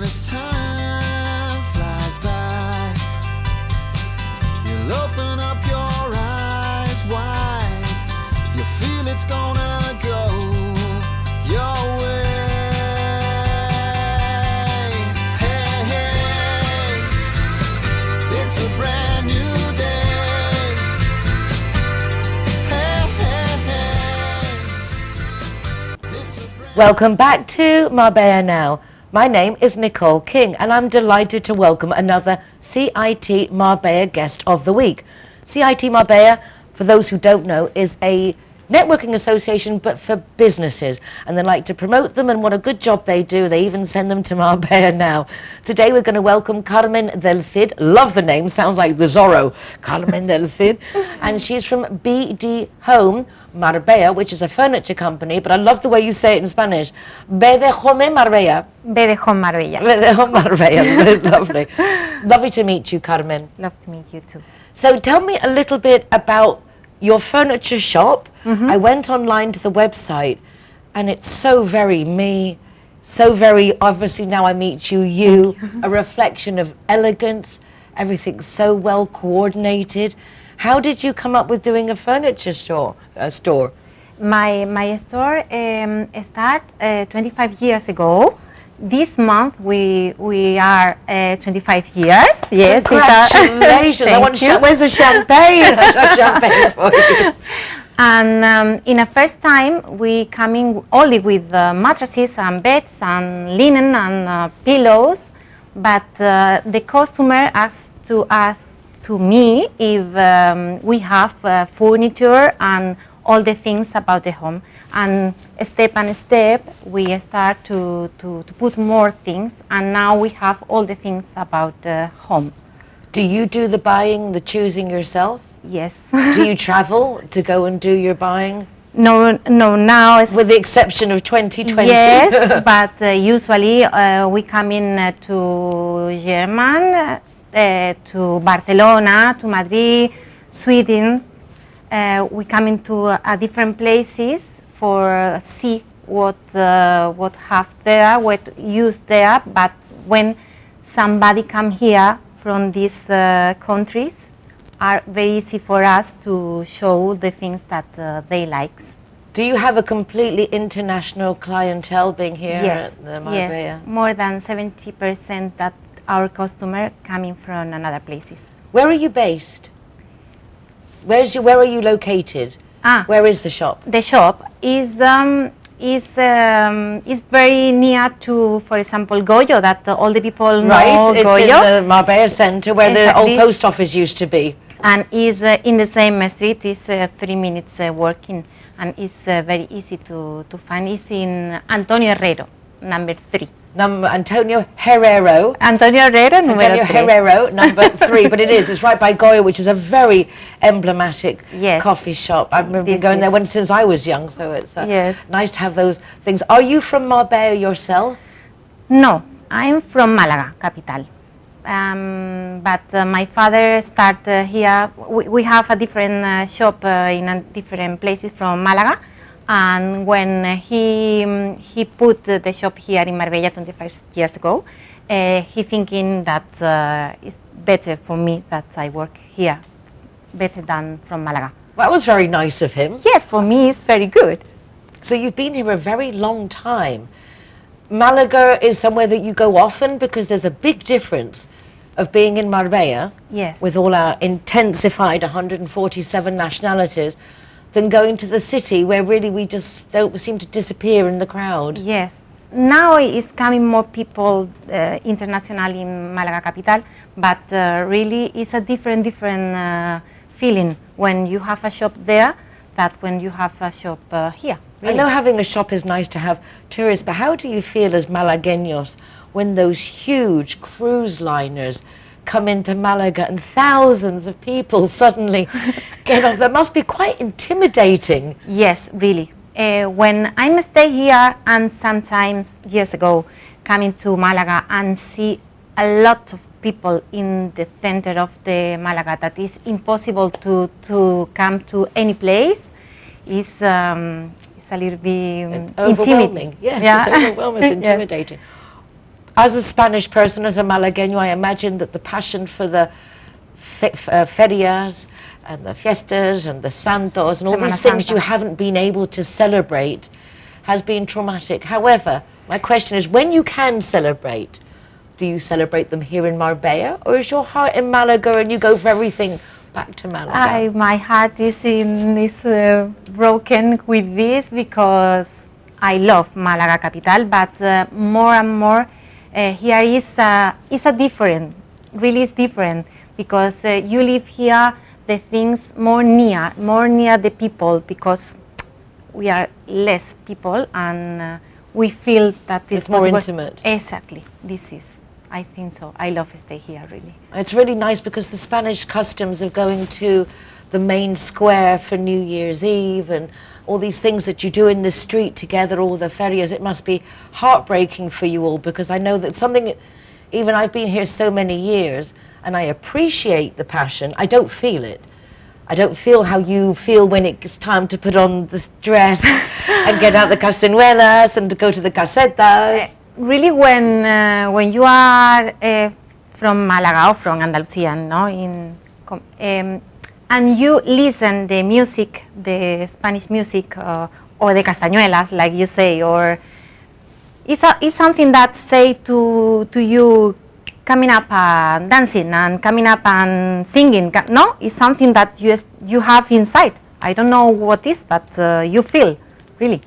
as time flies by, you'll open up your eyes wide. You feel it's gonna go your way. Hey, hey, it's a brand new day. Hey, hey, hey. Welcome back to Marbella Now. My name is Nicole King and I'm delighted to welcome another CIT Marbella Guest of the Week. CIT Marbella, for those who don't know, is a networking association but for businesses, and they like to promote them, and what a good job they do. They even send them to Marbella Now. Today we're going to welcome Carmen del Cid. Love the name, sounds like the Zorro. Carmen del Cid. And she's from BD Home Marbella, which is a furniture company, but I love the way you say it in Spanish. BD Home Marbella. BD Home Marbella. BD Home Marbella. Lovely. Lovely to meet you, Carmen. Love to meet you too. So tell me a little bit about your furniture shop. I went online to the website and it's so very me, so very, obviously now I meet you, a reflection of elegance, everything's so well coordinated. How did you come up with doing a furniture store? My store started 25 years ago. This month we are 25 years. Yes. Congratulations! I want where's the champagne? Champagne for you. And in the first time we come in only with mattresses and beds and linen and pillows, but the customer asked to me if we have furniture and all the things about the home. And step by step, we start to put more things, and now we have all the things about the home. Do you do the buying, the choosing yourself? Yes. Do you travel to go and do your buying? No, now it's... With the exception of 2020? Yes, but usually we come in to Germany, to Barcelona, to Madrid, Sweden. We come into different places for see what have there, what use there. But when somebody come here from these countries, are very easy for us to show the things that they like. Do you have a completely international clientele being here at the Marbella? Yes, more than 70% that our customer coming from another places. Where are you based? Where are you located? Where is the shop? The shop is very near to, for example, Goyo, that all the people know. Right, it's Goyo. in the Marbella Center where the old post office used to be. And is in the same street. It's 3 minutes walking, and it's very easy to find. It's in Antonio Herrero, number 3. Antonio Herrero. Antonio Herrero, number 3, but it's right by Goya, which is a very emblematic coffee shop. I've been going there since I was young, so it's nice to have those things. Are you from Marbella yourself? No, I'm from Malaga, capital. But my father started here. We have a different shop in different places from Malaga. And when he put the shop here in Marbella 25 years ago, he thinking that it's better for me that I work here, better than from Malaga. That was very nice of him. Yes, for me it's very good. So you've been here a very long time. Malaga is somewhere that you go often, because there's a big difference of being in Marbella with all our intensified 147 nationalities than going to the city where really we just don't seem to disappear in the crowd. Yes. Now it's coming more people internationally in Malaga capital, but really it's a different feeling when you have a shop there than when you have a shop here. Really. I know having a shop is nice to have tourists, but how do you feel as Malagueños when those huge cruise liners come into Malaga and thousands of people suddenly get off? That must be quite intimidating. Yes, really. When I stay here, and sometimes years ago coming to Malaga and see a lot of people in the center of the Malaga that is impossible to come to any place, it's a little bit overwhelming. Yes, it's overwhelming, it's intimidating. As a Spanish person, as a Malagueño, I imagine that the passion for the ferias and the fiestas and the santos and all Semana these things Santa. you haven't been able to celebrate has been traumatic. However, my question is, when you can celebrate, do you celebrate them here in Marbella, or is your heart in Malaga and you go for everything back to Malaga? My heart is broken with this because I love Malaga capital, but more and more here is a different, really is different, because you live here the things more near the people, because we are less people and we feel that It's more intimate. Exactly, this is. I think so. I love to stay here, really. It's really nice because the Spanish customs of going to the main square for New Year's Eve and all these things that you do in the street together, all the ferias, it must be heartbreaking for you all, because I know that something, even I've been here so many years and I appreciate the passion, I don't feel it. I don't feel how you feel when it's time to put on this dress and get out the castañuelas and to go to the casetas. Really, when you are from Malaga or from Andalusia, no, and you listen the music, the Spanish music, or the castañuelas, like you say, or it's something that say to you, coming up and dancing and coming up and singing. No, it's something that you have inside. I don't know what is, but you feel, really.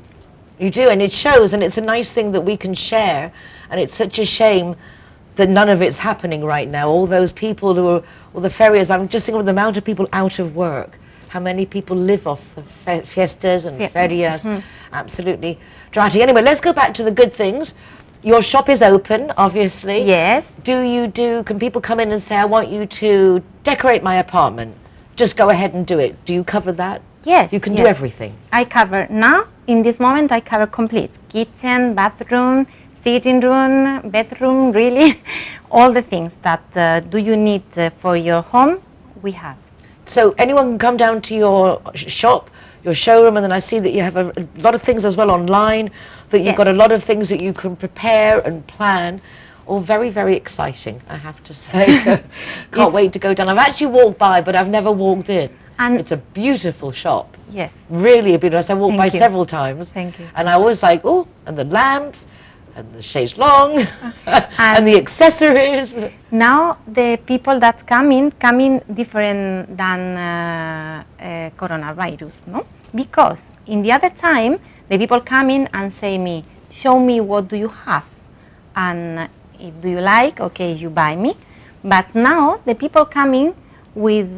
You do, and it shows, and it's a nice thing that we can share, and it's such a shame that none of it's happening right now. All those people who are, all the ferias, I'm just thinking of the amount of people out of work, how many people live off the fiestas and ferias. Absolutely dramatic. Anyway, let's go back to the good things. Your shop is open, obviously. Yes. Can people come in and say, I want you to decorate my apartment? Just go ahead and do it. Do you cover that? Yes. You can do everything. I cover now, in this moment, I cover complete. Kitchen, bathroom, sitting room, bedroom, really. All the things that do you need for your home, we have. So anyone can come down to your shop, your showroom, and then I see that you have a lot of things as well online, that you've got a lot of things that you can prepare and plan. All very, very exciting, I have to say. Can't wait to go down. I've actually walked by, but I've never walked in. And it's a beautiful shop. Yes. Really a beautiful. I walked by several times. Thank you. And I was like, oh, and the lamps, and the chaise longue, and the accessories. Now the people that come in different than coronavirus, no? Because in the other time, the people come in and say me, show me what do you have, and if do you like, okay, you buy me. But now the people come in with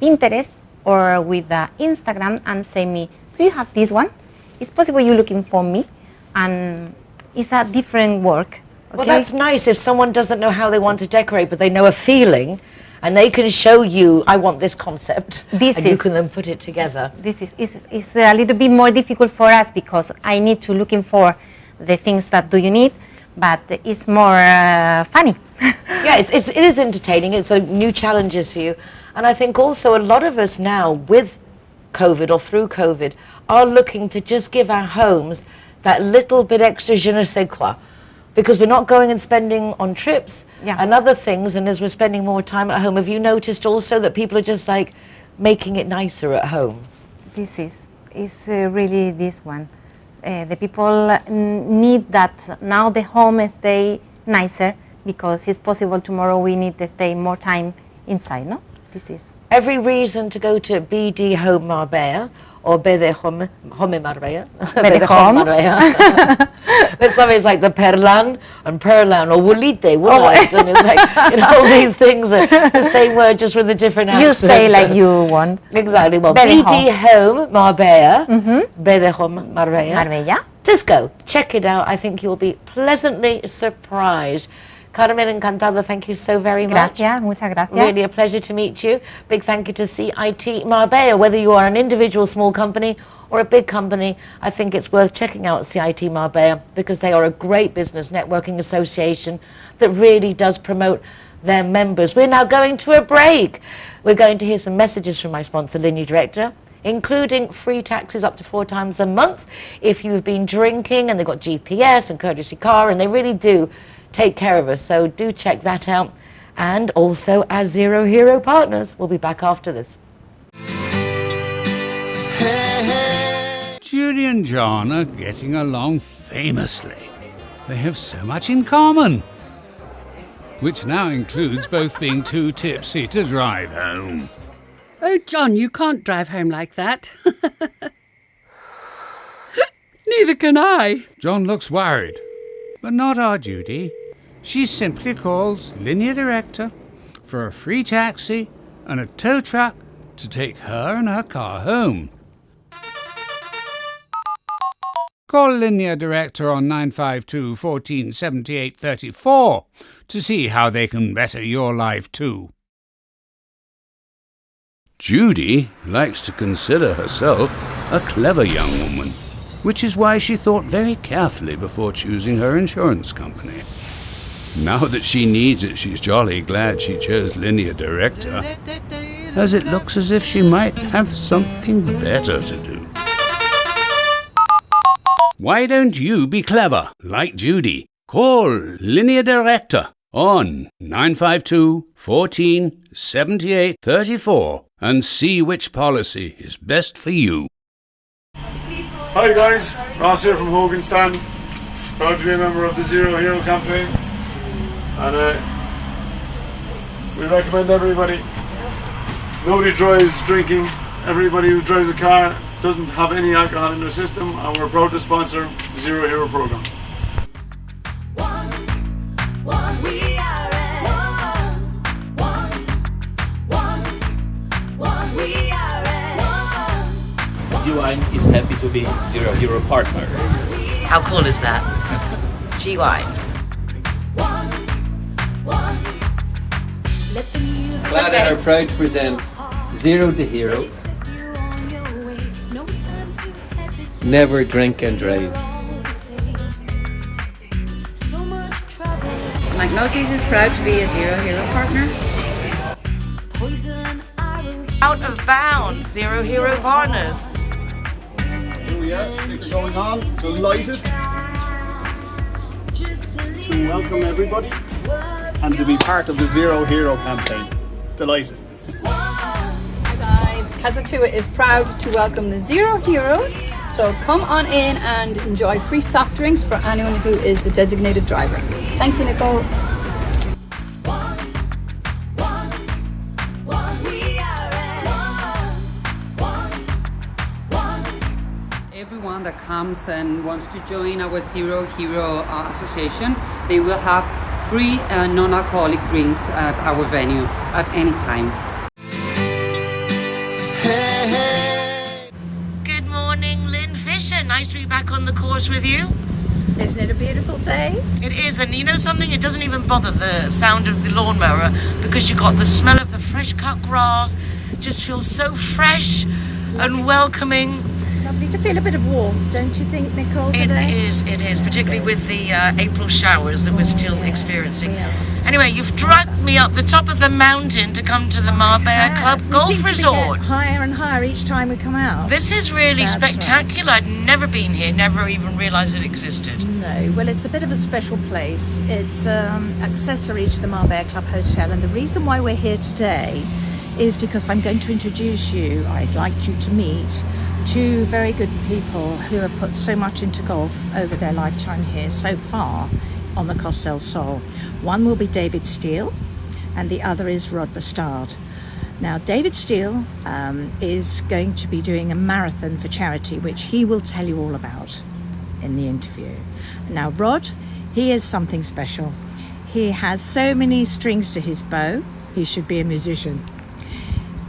Pinterest or with Instagram and say me, do you have this one? It's possible you're looking for me, and it's a different work. Okay? Well, that's nice if someone doesn't know how they want to decorate, but they know a feeling, and they can show you, I want this concept, you can then put it together. This is a little bit more difficult for us because I need to looking for the things that do you need, but it's more funny. Yeah, it is entertaining. It's a new challenges for you. And I think also a lot of us now with COVID or through COVID are looking to just give our homes that little bit extra je ne sais quoi, because we're not going and spending on trips and other things, and as we're spending more time at home, have you noticed also that people are just like making it nicer at home? This is really this one. The people need that now the home stay nicer, because it's possible tomorrow we need to stay more time inside, no? This is. Every reason to go to BD Home Marbella or BD Home Marbella. BD Home. It's always like the Perlan and Perlan or Wulite, and it's like, you know, all these things are the same word just with a different accent. You say like you want. Exactly. Well, BD Home Marbella, BD Home Marbella. Just go, check it out. I think you'll be pleasantly surprised. Carmen, encantada, thank you so very much. Gracias, muchas gracias. Really a pleasure to meet you. Big thank you to CIT Marbella. Whether you are an individual small company or a big company, I think it's worth checking out CIT Marbella, because they are a great business networking association that really does promote their members. We're now going to a break. We're going to hear some messages from my sponsor, Linear Director. including free taxis up to 4 times a month if you've been drinking, and they've got GPS and courtesy car, and they really do take care of us. So do check that out. And also as Zero Hero partners. We'll be back after this. Judy and John are getting along famously. They have so much in common, which now includes both being too tipsy to drive home. Oh, John, you can't drive home like that. Neither can I. John looks worried, but not our Judy. She simply calls Linear Director for a free taxi and a tow truck to take her and her car home. Call Linear Director on 952 14 78 34 to see how they can better your life too. Judy likes to consider herself a clever young woman, which is why she thought very carefully before choosing her insurance company. Now that she needs it, she's jolly glad she chose Linear Director, as it looks as if she might have something better to do. Why don't you be clever, like Judy? Call Linear Director on 952 14 78 34 and see which policy is best for you. Hi guys, Ross here from Hogan Stand. Proud to be a member of the Zero Hero campaign. And we recommend everybody. Nobody drives drinking. Everybody who drives a car doesn't have any alcohol in their system, and we're proud to sponsor the Zero Hero program. G-Wine is happy to be Zero Hero partner. How cool is that? G-Wine. Glad and are proud to present Zero the Hero. Never drink and drive. McNulty's is proud to be a Zero Hero partner. Out of bounds, Zero Hero partners. Here we are, things are going on. Delighted to welcome everybody and to be part of the Zero Hero campaign. Delighted. Hi guys, Kazakhstan is proud to welcome the Zero Heroes. So come on in and enjoy free soft drinks for anyone who is the designated driver. Thank you, Nicole. Everyone that comes and wants to join our Zero Hero Association, they will have free non-alcoholic drinks at our venue at any time. Good morning, Lynn Fisher. Nice to be back on the course with you. Isn't it a beautiful day? It is, and you know something? It doesn't even bother the sound of the lawnmower because you've got the smell of the fresh cut grass. Just feels so fresh and welcoming. Lovely to feel a bit of warmth, don't you think, Nicole, today? It is, particularly with the April showers that we're still experiencing. Yeah. Anyway, you've dragged me up the top of the mountain to come to the Marbella Club Golf Resort. Higher and higher each time we come out. This is really That's spectacular. I'd never been here, never even realised it existed. No, well, it's a bit of a special place. It's accessory to the Marbella Club Hotel, and the reason why we're here today is because I'm going to introduce you. I'd like you to meet two very good people who have put so much into golf over their lifetime here so far on the Costa del Sol. One will be David Steele and the other is Rod Bastard. Now, David Steele is going to be doing a marathon for charity, which he will tell you all about in the interview. Now, Rod, he is something special. He has so many strings to his bow. He should be a musician.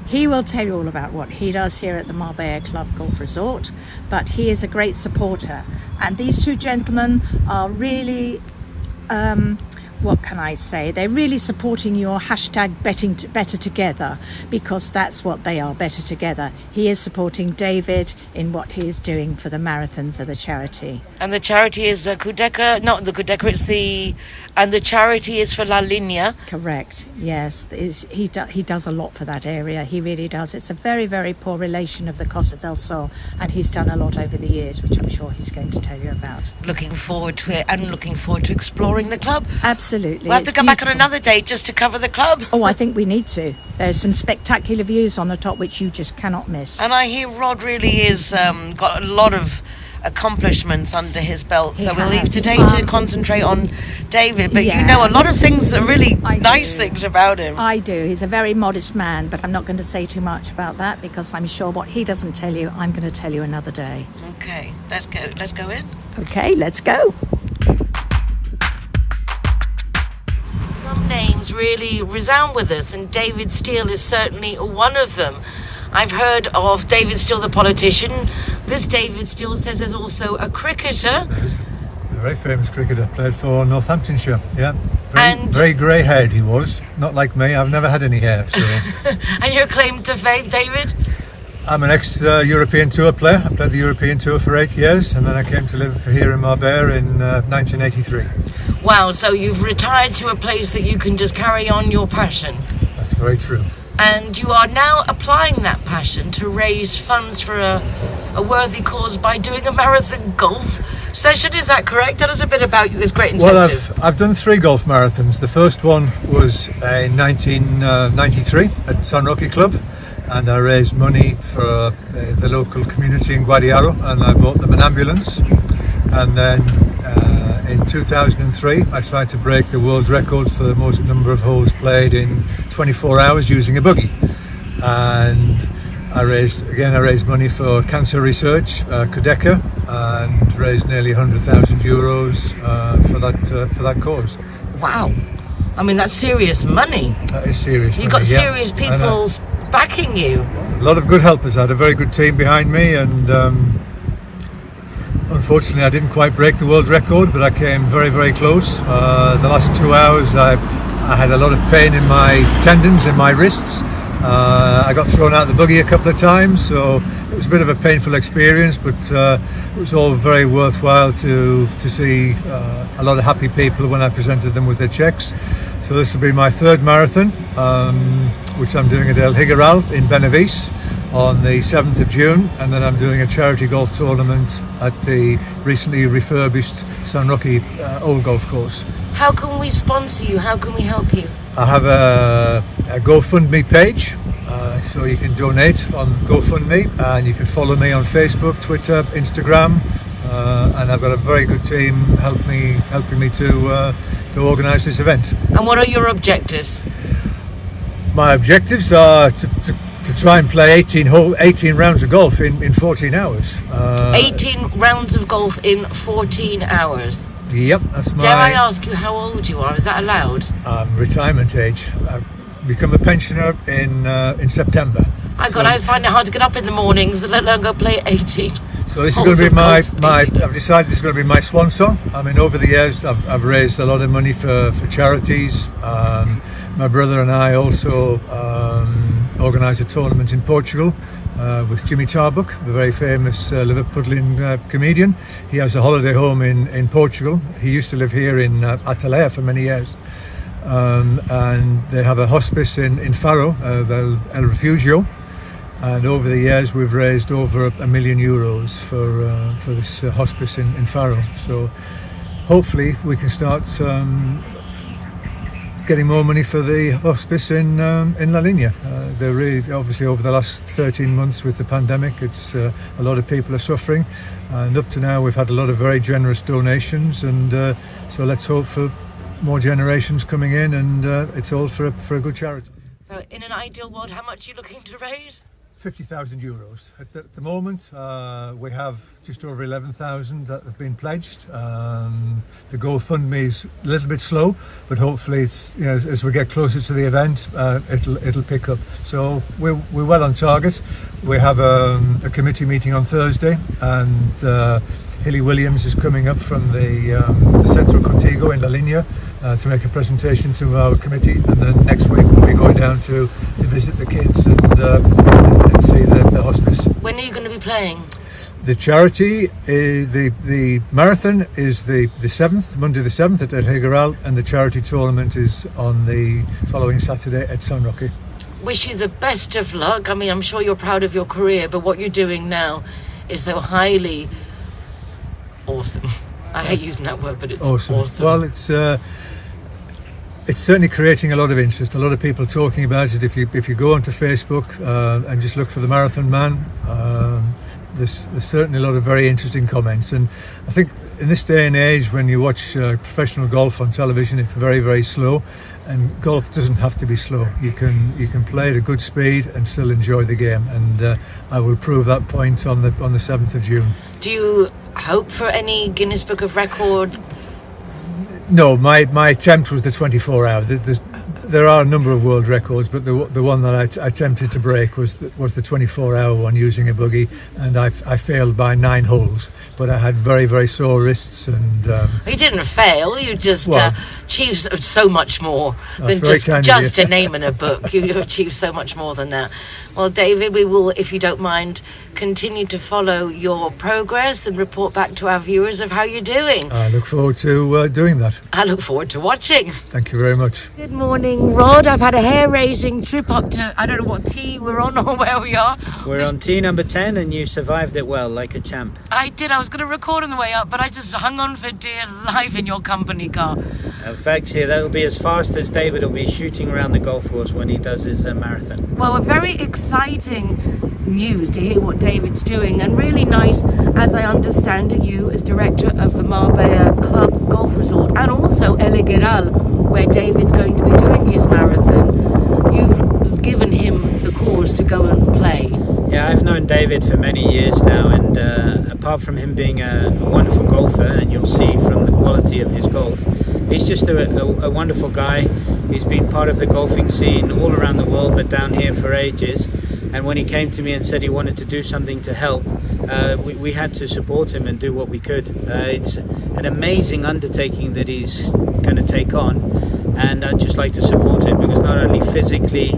He will tell you all about what he does here at the Marbella Club Golf Resort, but he is a great supporter. And these two gentlemen are really what can I say? They're really supporting your hashtag Better Together, because that's what they are, better together. He is supporting David in what he is doing for the marathon, for the charity. And the charity is Kudeca, not the Kudeca, and the charity is for La Linea. Correct, yes. He does a lot for that area, he really does. It's a very, very poor relation of the Costa del Sol, and he's done a lot over the years, which I'm sure he's going to tell you about. Looking forward to it, and looking forward to exploring the club. Absolutely. We'll have to come back on another day just to cover the club. Oh, I think we need to. There's some spectacular views on the top which you just cannot miss. And I hear Rod really is got a lot of accomplishments under his belt. So we'll leave today to concentrate on David. But you know, a lot of things are really nice things about him. I do. He's a very modest man, but I'm not going to say too much about that, because I'm sure what he doesn't tell you, I'm going to tell you another day. Okay, let's go in. Okay, let's go. Some names really resound with us, and David Steele is certainly one of them. I've heard of David Steele, the politician. This David Steele says is also a cricketer. A very famous cricketer, played for Northamptonshire, yeah. Very grey-haired he was, not like me, I've never had any hair. So. And your claim to fame, David? I'm an ex-European Tour player. I played the European Tour for 8 years, and then I came to live here in Marbella in 1983. Wow, so you've retired to a place that you can just carry on your passion. That's very true. And you are now applying that passion to raise funds for a worthy cause by doing a marathon golf session. Is that correct? Tell us a bit about this great incentive. Well, I've done 3 golf marathons. The first one was in 1993 at San Roque Club, and I raised money for the local community in Guadiaro, and I bought them an ambulance. And then in 2003 I tried to break the world record for the most number of holes played in 24 hours using a buggy, and I raised money for cancer research, Kudeca, and raised nearly €100,000 for that cause. Wow, I mean, that's serious money. That is serious. You've got serious people backing you. A lot of good helpers. I had a very good team behind me, and unfortunately I didn't quite break the world record, but I came very, very close. The last 2 hours I had a lot of pain in my tendons in my wrists. I got thrown out of the buggy a couple of times, so it was a bit of a painful experience, but it was all very worthwhile to see a lot of happy people when I presented them with their checks. So this will be my 3rd marathon, which I'm doing at El Higueral in Benavís on the 7th of June, and then I'm doing a charity golf tournament at the recently refurbished San Roque Old Golf Course. How can we sponsor you? How can we help you? I have a GoFundMe page, so you can donate on GoFundMe, and you can follow me on Facebook, Twitter, Instagram, and I've got a very good team helping me to organise this event. And what are your objectives? My objectives are to try and play 18 rounds of golf in 14 hours. 18 rounds of golf in 14 hours? Yep, that's my... Dare I ask you how old you are? Is that allowed? Retirement age. I've become a pensioner in September. I find it hard to get up in the mornings, let alone go play 18. So this is going to be I've decided this is going to be my swan song. I mean, over the years I've raised a lot of money for charities. My brother and I also organised a tournament in Portugal with Jimmy Tarbuck, the very famous Liverpudlian comedian. He has a holiday home in Portugal. He used to live here in Atalaya for many years. And they have a hospice in Faro, El Refugio. And over the years we've raised over €1 million for this hospice in Faro. So hopefully we can start getting more money for the hospice in La Linea. They're really, obviously over the last 13 months with the pandemic, it's a lot of people are suffering, and up to now we've had a lot of very generous donations, and so let's hope for more generations coming in, and it's all for a good charity. So in an ideal world, how much are you looking to raise? €50,000. At the moment, we have just over 11,000 that have been pledged. The GoFundMe is a little bit slow, but hopefully, it's, as we get closer to the event, it'll pick up. So we're well on target. We have a committee meeting on Thursday, and Hilly Williams is coming up from the Centro Contigo in La Linea to make a presentation to our committee, and then next week we'll be going down to visit the kids and see the hospice. When are you going to be playing? The charity, the marathon is the 7th, Monday the 7th at El Higueral, and the charity tournament is on the following Saturday at San Roque. Wish you the best of luck. I mean, I'm sure you're proud of your career, but what you're doing now is so highly awesome. I hate using that word, but it's awesome. Well, it's certainly creating a lot of interest. A lot of people talking about it. If you go onto Facebook and just look for the Marathon Man, there's certainly a lot of very interesting comments. And I think in this day and age, when you watch professional golf on television, it's very, very slow. And golf doesn't have to be slow. You can play at a good speed and still enjoy the game. And I will prove that point on the 7th of June. Do you hope for any Guinness Book of Record? No, my attempt was the 24-hour. There are a number of world records, but the one that I attempted to break was the 24-hour one using a buggy, and I failed by 9 holes. But I had very, very sore wrists, and You didn't fail. You just achieved so much more than just a name in a book. You achieved so much more than that. Well, David, we will, if you don't mind, continue to follow your progress and report back to our viewers of how you're doing. I look forward to doing that. I look forward to watching. Thank you very much. Good morning, Rod. I've had a hair-raising trip up to, I don't know what tee we're on or where we are. We're on tee number 10 and you survived it well, like a champ. I did. I was going to record on the way up, but I just hung on for dear life in your company car. In fact, that'll be as fast as David will be shooting around the golf course when he does his marathon. Well, a very exciting news to hear what David's doing, and really nice, as I understand it, you as director of the Marbella Club Golf Resort and also El Higueral, where David's going to be doing his marathon. You've given him the cause to go and play. Yeah, I've known David for many years now, and apart from him being a wonderful golfer, and you'll see from the quality of his golf, he's just a wonderful guy. He's been part of the golfing scene all around the world, but down here for ages. And when he came to me and said he wanted to do something to help, we had to support him and do what we could. It's an amazing undertaking that he's going to take on, and I'd just like to support him, because not only physically,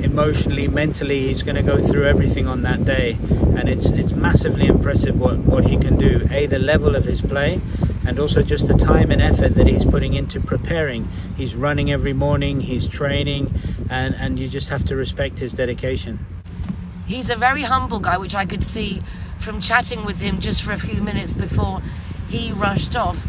emotionally, mentally, he's going to go through everything on that day, and it's massively impressive what he can do. The level of his play, and also just the time and effort that he's putting into preparing. He's running every morning, he's training, and you just have to respect his dedication. He's a very humble guy, which I could see from chatting with him just for a few minutes before he rushed off.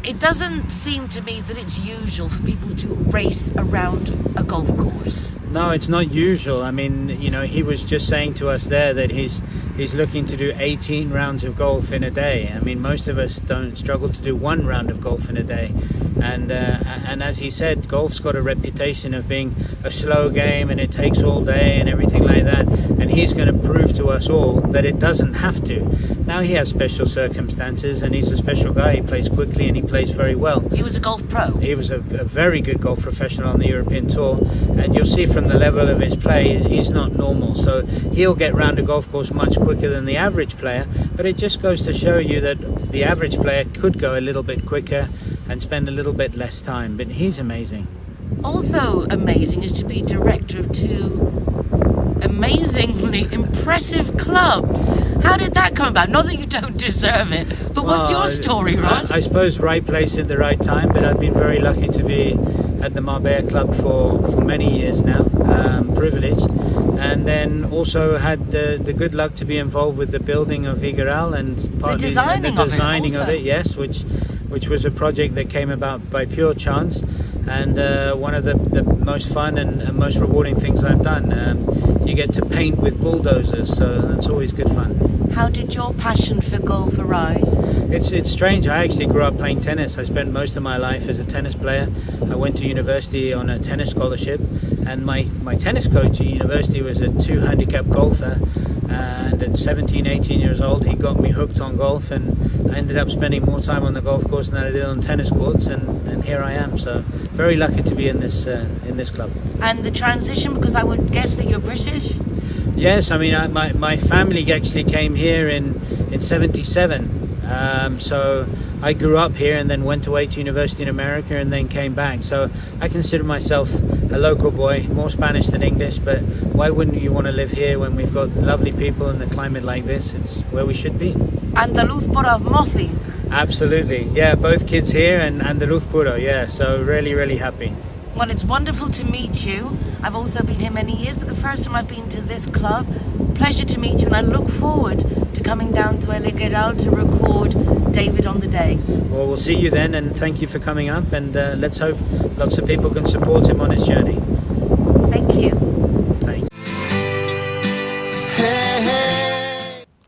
It doesn't seem to me that it's usual for people to race around a golf course. No, it's not usual. I mean, he was just saying to us there that he's looking to do 18 rounds of golf in a day. I mean, most of us don't struggle to do 1 round of golf in a day. And as he said, golf's got a reputation of being a slow game and it takes all day and everything like that. And he's going to prove to us all that it doesn't have to. Now he has special circumstances and he's a special guy. He plays quickly and he plays very well. He was a golf pro. He was a very good golf professional on the European Tour. And you'll see from the level of his play, he's not normal. So he'll get round a golf course much quicker than the average player. But it just goes to show you that the average player could go a little bit quicker and spend a little bit less time. But he's amazing. Also amazing is to be director of 2 amazingly impressive clubs. How did that come about? Not that you don't deserve it, but what's your story, Rod? I suppose right place at the right time, but I've been very lucky to be at the Marbella Club for many years now, privileged, and then also had the good luck to be involved with the building of Higueral and partly the designing of it, yes, which was a project that came about by pure chance, and one of the most fun and most rewarding things I've done. You get to paint with bulldozers, so that's always good fun. How did your passion for golf arise? It's strange. I actually grew up playing tennis. I spent most of my life as a tennis player. I went to university on a tennis scholarship, and my tennis coach at university was a 2-handicap golfer, and at 17, 18 years old he got me hooked on golf, and I ended up spending more time on the golf course than I did on tennis courts, and here I am. So very lucky to be in this club. And the transition, because I would guess that you're British? Yes, I mean my family actually came here in 77 So I grew up here and then went away to university in America and then came back. So I consider myself a local boy, more Spanish than English, but why wouldn't you want to live here when we've got lovely people and the climate like this? It's where we should be. Andaluz pura mozi. Absolutely, yeah, both kids here and Andaluz puro, yeah, so really happy. Well, it's wonderful to meet you. I've also been here many years, but the first time I've been to this club. Pleasure to meet you, and I look forward to coming down to El Higueral to record David on the Day. Well, we'll see you then, and thank you for coming up, and let's hope lots of people can support him on his journey. Thank you. Thanks.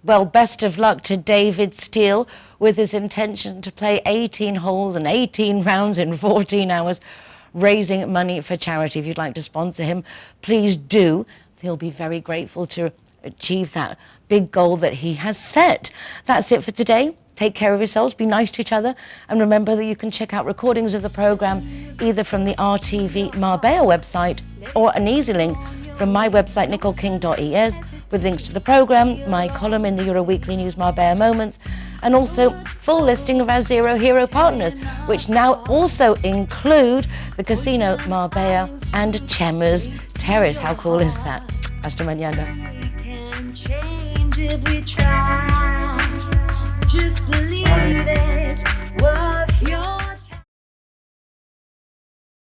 Well, best of luck to David Steele with his intention to play 18 holes and 18 rounds in 14 hours, raising money for charity. If you'd like to sponsor him, please do. He'll be very grateful to achieve that big goal that he has set. That's it for today. Take care of yourselves, be nice to each other, and remember that you can check out recordings of the programme either from the RTV Marbella website or an easy link from my website, nicoleking.es, with links to the programme, my column in the Euro Weekly News Marbella Moments, and also full listing of our Zero Hero partners, which now also include the Casino Marbella and Chemmers Terrace. How cool is that? Hasta mañana. Just believe it.